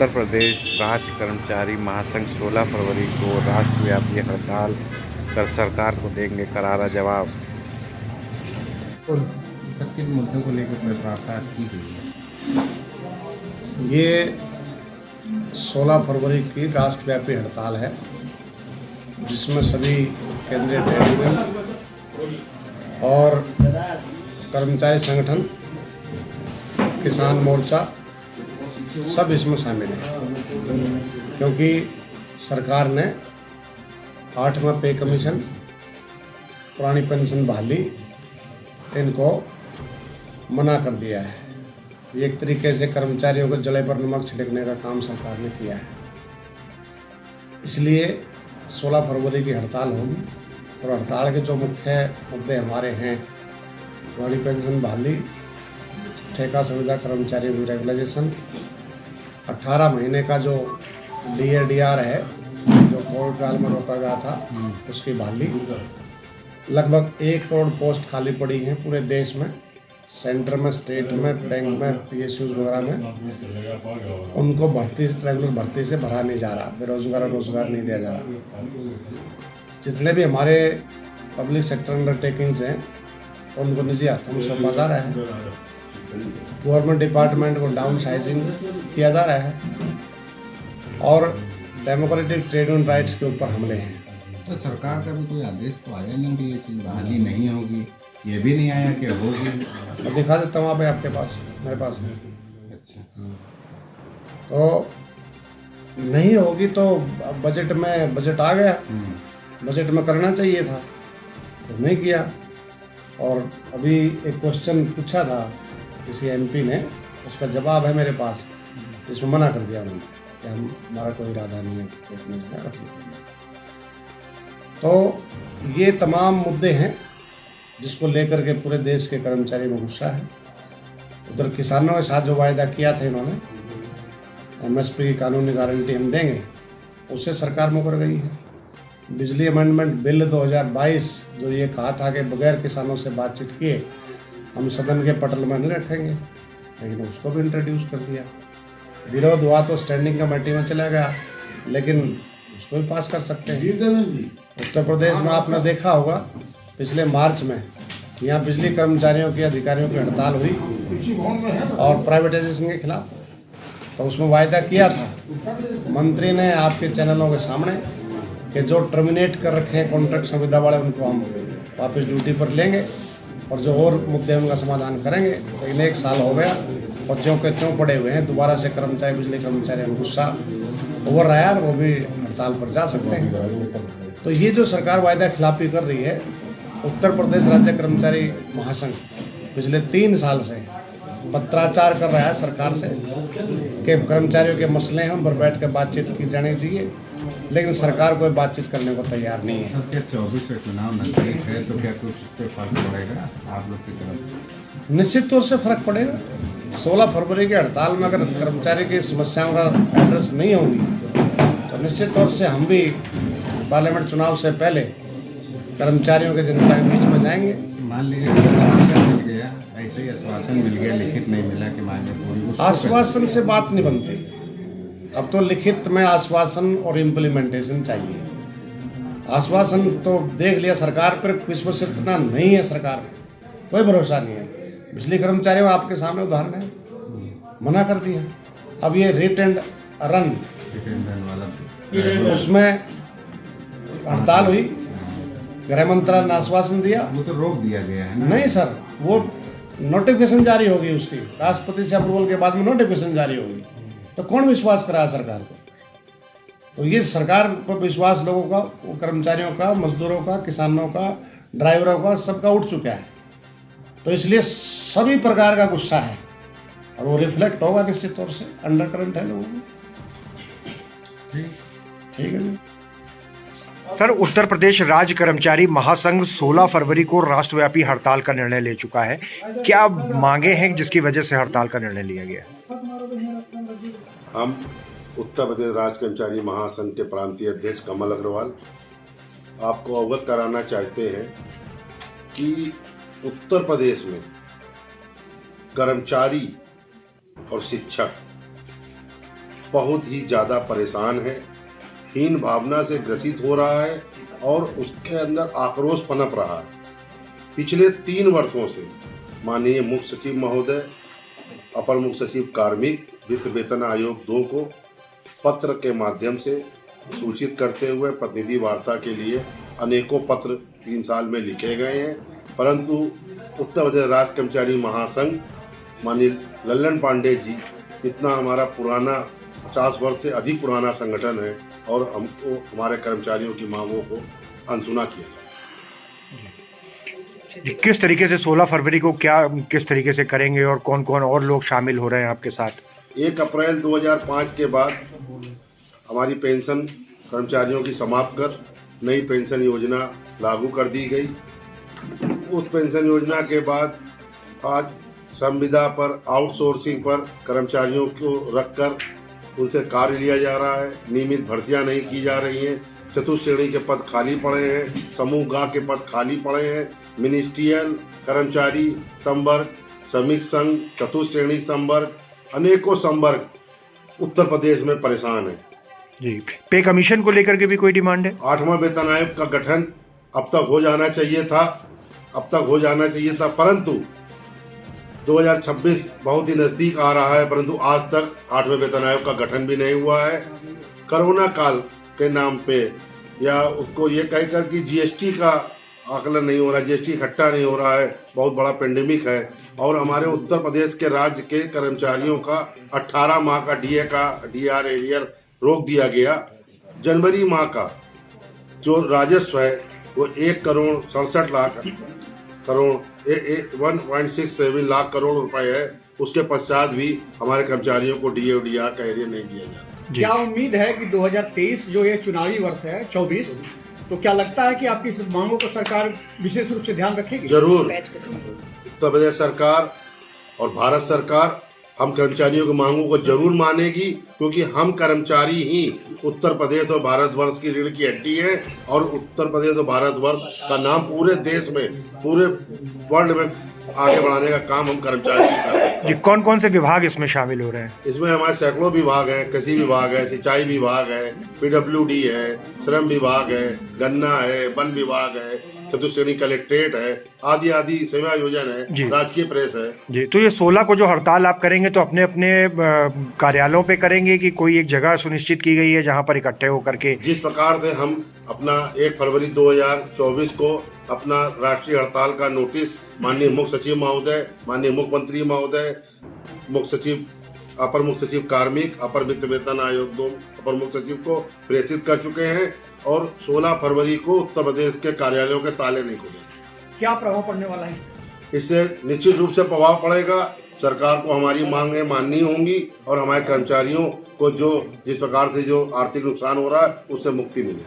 उत्तर प्रदेश राज्य कर्मचारी महासंघ 16 फरवरी को राष्ट्रव्यापी हड़ताल कर सरकार को देंगे करारा जवाब। तो सर किन मुद्दों को लेकर वार्ता की गई है? ये 16 फरवरी की राष्ट्रव्यापी हड़ताल है जिसमें सभी केंद्रीय ट्रेड यूनियन और कर्मचारी संगठन, किसान मोर्चा सब इसमें शामिल हैं, क्योंकि सरकार ने 8वां पे कमीशन, पुरानी पेंशन बहाली इनको मना कर दिया है। ये एक तरीके से कर्मचारियों को जले पर नमक छिड़कने का काम सरकार ने किया है। इसलिए 16 फरवरी की हड़ताल होगी और हड़ताल के जो मुख्य मुद्दे हमारे हैं, पुरानी पेंशन बहाली, ठेका संविदा कर्मचारियों की रेगुलाइजेशन, 18 महीने का जो DAR है जो कोविड काल में रोका गया था उसकी बहाली, लगभग 1 करोड़ पोस्ट खाली पड़ी हैं पूरे देश में, सेंटर में, स्टेट में, बैंक में, PSUs वगैरह में, उनको भर्ती, रेगुलर भर्ती से भरा नहीं जा रहा, बेरोजगार रोजगार नहीं दिया जा रहा। जितने भी हमारे पब्लिक सेक्टर अंडरटेकिंग्स हैं उनको निजी हाथों में सौंपा जा रहा है, गवर्नमेंट डिपार्टमेंट को डाउन साइजिंग किया जा रहा है और डेमोक्रेटिक ट्रेड यूनियन राइट्स के ऊपर हमले हैं। तो सरकार का भी कोई आदेश तो आया नहीं कि ये चीज़ बहाली नहीं होगी, ये भी नहीं आया कि होगी? मैं दिखा देता हूँ, आप आपके पास, मेरे पास है। अच्छा, तो नहीं होगी तो बजट में, बजट आ गया, बजट में करना चाहिए था तो नहीं किया। और अभी एक क्वेश्चन पूछा था किसी MP ने, उसका जवाब है मेरे पास, जिसमें मना कर दिया उन्होंने कि हमारा कोई इरादा नहीं है तो ये तमाम मुद्दे हैं जिसको लेकर के पूरे देश के कर्मचारी में गुस्सा है। उधर किसानों के साथ जो वायदा किया था इन्होंने, MSP की कानूनी गारंटी हम देंगे, उससे सरकार मुकर गई है। बिजली अमेंडमेंट बिल 2022 जो ये कहा था कि बगैर किसानों से बातचीत किए हम सदन के पटल में नहीं रखेंगे, लेकिन उसको भी इंट्रोड्यूस कर दिया। विरोध हुआ तो स्टैंडिंग कमेटी में चला गया, लेकिन उसको भी पास कर सकते हैं। उत्तर प्रदेश में आपने देखा होगा पिछले मार्च में यहाँ बिजली कर्मचारियों की, अधिकारियों की हड़ताल हुई और प्राइवेटाइजेशन के खिलाफ, तो उसमें वायदा किया था मंत्री ने आपके चैनलों के सामने कि जो टर्मिनेट कर रखे हैं कॉन्ट्रैक्ट संविदा वाले उनको हम वापस ड्यूटी पर लेंगे और जो और मुद्दे उनका समाधान करेंगे। लेकिन 1 साल हो गया और ज्यों के त्यों पड़े हुए हैं। दोबारा से कर्मचारी, बिजली कर्मचारी में गुस्सा उभर रहा है और वो भी हड़ताल पर जा सकते हैं। तो ये जो सरकार वायदा खिलाफी कर रही है, उत्तर प्रदेश राज्य कर्मचारी महासंघ पिछले 3 साल से पत्राचार कर रहा है सरकार से कि कर्मचारियों के मसले हैं, उन पर बैठ कर बातचीत की जानी चाहिए, लेकिन सरकार कोई बातचीत करने को तैयार नहीं है। क्या 24 का चुनाव नजदीक है तो क्या कुछ इस पर फर्क पड़ेगा आप लोग की तरफ? निश्चित तौर से फर्क पड़ेगा। 16 फरवरी की हड़ताल में अगर कर्मचारी की समस्याओं का एड्रेस नहीं होगी तो निश्चित तौर से हम भी पार्लियामेंट चुनाव से पहले कर्मचारियों के जनता के बीच में जाएंगे। मान लीजिए मिल गया, ऐसे ही आश्वासन मिल गया, लिखित नहीं मिला कि मांगे पूरी, आश्वासन से बात नहीं बनती, अब तो लिखित में आश्वासन और इम्प्लीमेंटेशन चाहिए। आश्वासन तो देख लिया सरकार पर, विश्वास इतना नहीं है सरकार में, कोई भरोसा नहीं है। बिजली कर्मचारियों आपके सामने उदाहरण है, मना कर दिया। अब ये रिट एंड रन वाला उसमें हड़ताल हुई, गृह मंत्रालय ने आश्वासन दिया, वो तो रोक दिया गया है ना? नहीं सर, वो नोटिफिकेशन जारी होगी, उसकी राष्ट्रपति से अप्रूवल के बाद में नोटिफिकेशन जारी होगी, तो कौन विश्वास करा सरकार को? तो ये सरकार पर विश्वास लोगों का, कर्मचारियों का, मजदूरों का, किसानों का, ड्राइवरों का, सबका उठ चुका है। तो इसलिए सभी प्रकार का गुस्सा है और वो रिफ्लेक्ट होगा निश्चित तौर से, अंडर करंट है लोगों में। ठीक है जी। सर, उत्तर प्रदेश राज्य कर्मचारी महासंघ 16 फरवरी को राष्ट्रव्यापी हड़ताल का निर्णय ले चुका है। क्या मांगे हैं जिसकी वजह से हड़ताल का निर्णय लिया गया? हम उत्तर प्रदेश राज्य कर्मचारी महासंघ के प्रांतीय अध्यक्ष कमल अग्रवाल आपको अवगत कराना चाहते हैं कि उत्तर प्रदेश में कर्मचारी और शिक्षक बहुत ही ज़्यादा परेशान है, हीन भावना से ग्रसित हो रहा है और उसके अंदर आक्रोश पनप रहा है। पिछले 3 वर्षों से माननीय मुख्य सचिव महोदय, अपर मुख्य सचिव कार्मिक, वित्त वेतन आयोग 2 को पत्र के माध्यम से सूचित करते हुए प्रतिनिधि वार्ता के लिए अनेकों पत्र 3 साल में लिखे गए हैं, परंतु उत्तर प्रदेश राज्य कर्मचारी महासंघ माननीय लल्लन पांडे जी, इतना हमारा पुराना 50 वर्ष से अधिक पुराना संगठन है और हमको हमारे कर्मचारियों की मांगों को अनसुना किया गया। किस तरीके से 16 फरवरी को किस तरीके से करेंगे और कौन कौन और लोग शामिल हो रहे हैं आपके साथ? 1 अप्रैल 2005 के बाद हमारी पेंशन कर्मचारियों की समाप्त कर नई पेंशन योजना लागू कर दी गई। उस पेंशन योजना के बाद आज संविदा पर आउटसोर्सिंग पर कर्मचारियों को रखकर उनसे कार्य लिया जा रहा है। नियमित भर्तियां नहीं की जा रही हैं। चतुश्रेणी के पद खाली पड़े हैं, समूह ग के पद खाली पड़े हैं। मिनिस्ट्रियल कर्मचारी संवर्ग, श्रमिक संघ, चतुश्रेणी संवर्ग, अनेकों संवर्ग उत्तर प्रदेश में परेशान है जी। पे कमीशन को लेकर के भी कोई डिमांड है? 8वां वेतन आयोग का गठन अब तक हो जाना चाहिए था, परंतु 2026 बहुत ही नजदीक आ रहा है, परंतु आज तक 8वें वेतन आयोग का गठन भी नहीं हुआ है। कोरोना काल के नाम पे या उसको ये कहकर कि जीएसटी का आकलन नहीं हो रहा, जीएसटी इकट्ठा नहीं हो रहा है, बहुत बड़ा पेंडेमिक है और हमारे उत्तर प्रदेश के राज्य के कर्मचारियों का 18 माह का डीआर एरियर रोक दिया गया। जनवरी माह का जो राजस्व है वो 1.67 लाख करोड़ रुपए है। उसके पश्चात भी हमारे कर्मचारियों को डीए और डीआर का एरियर नहीं दिया जा रहा। क्या उम्मीद है कि 2023 जो ये चुनावी वर्ष है 24, तो क्या लगता है कि आपकी इस मांगों को सरकार विशेष रूप से ध्यान रखेगी? जरूर। उत्तर प्रदेश सरकार और भारत सरकार हम कर्मचारियों की मांगों को जरूर मानेगी, क्योंकि हम कर्मचारी ही उत्तर प्रदेश और भारतवर्ष की रीढ़ की हड्डी है और उत्तर प्रदेश और भारतवर्ष का नाम पूरे देश में, पूरे वर्ल्ड में आगे बढ़ाने का काम हम कर्मचारी कर रहे हैं। जी, कौन कौन से विभाग इसमें शामिल हो रहे हैं? इसमें हमारे सैकड़ों विभाग हैं। कृषि विभाग है, सिंचाई विभाग है, पीडब्ल्यूडी है, श्रम विभाग है, गन्ना है, वन विभाग है, चतुश्रेणी कलेक्ट्रेट है, आदि आदि सेवा योजना है, राजकीय प्रेस है जी। तो ये 16 को जो हड़ताल आप करेंगे तो अपने अपने कार्यालयों पे करेंगे कि कोई एक जगह सुनिश्चित की गई है जहां पर इकट्ठे होकर के? जिस प्रकार से हम अपना 1 फरवरी 2024 को अपना राष्ट्रीय हड़ताल का नोटिस माननीय मुख्य सचिव महोदय, माननीय मुख्यमंत्री महोदय, मुख्य सचिव, अपर मुख्य सचिव कार्मिक, अपर वित्त वेतन आयोग 2 अपर मुख्य सचिव को प्रेषित कर चुके हैं और 16 फरवरी को उत्तर प्रदेश के कार्यालयों के ताले नहीं खुलेंगे। क्या प्रभाव पड़ने वाला है? इससे निश्चित रूप से प्रभाव पड़ेगा। सरकार को हमारी मांगें माननी होंगी और हमारे कर्मचारियों को जिस प्रकार से जो आर्थिक नुकसान हो रहा है उससे मुक्ति मिलेगी।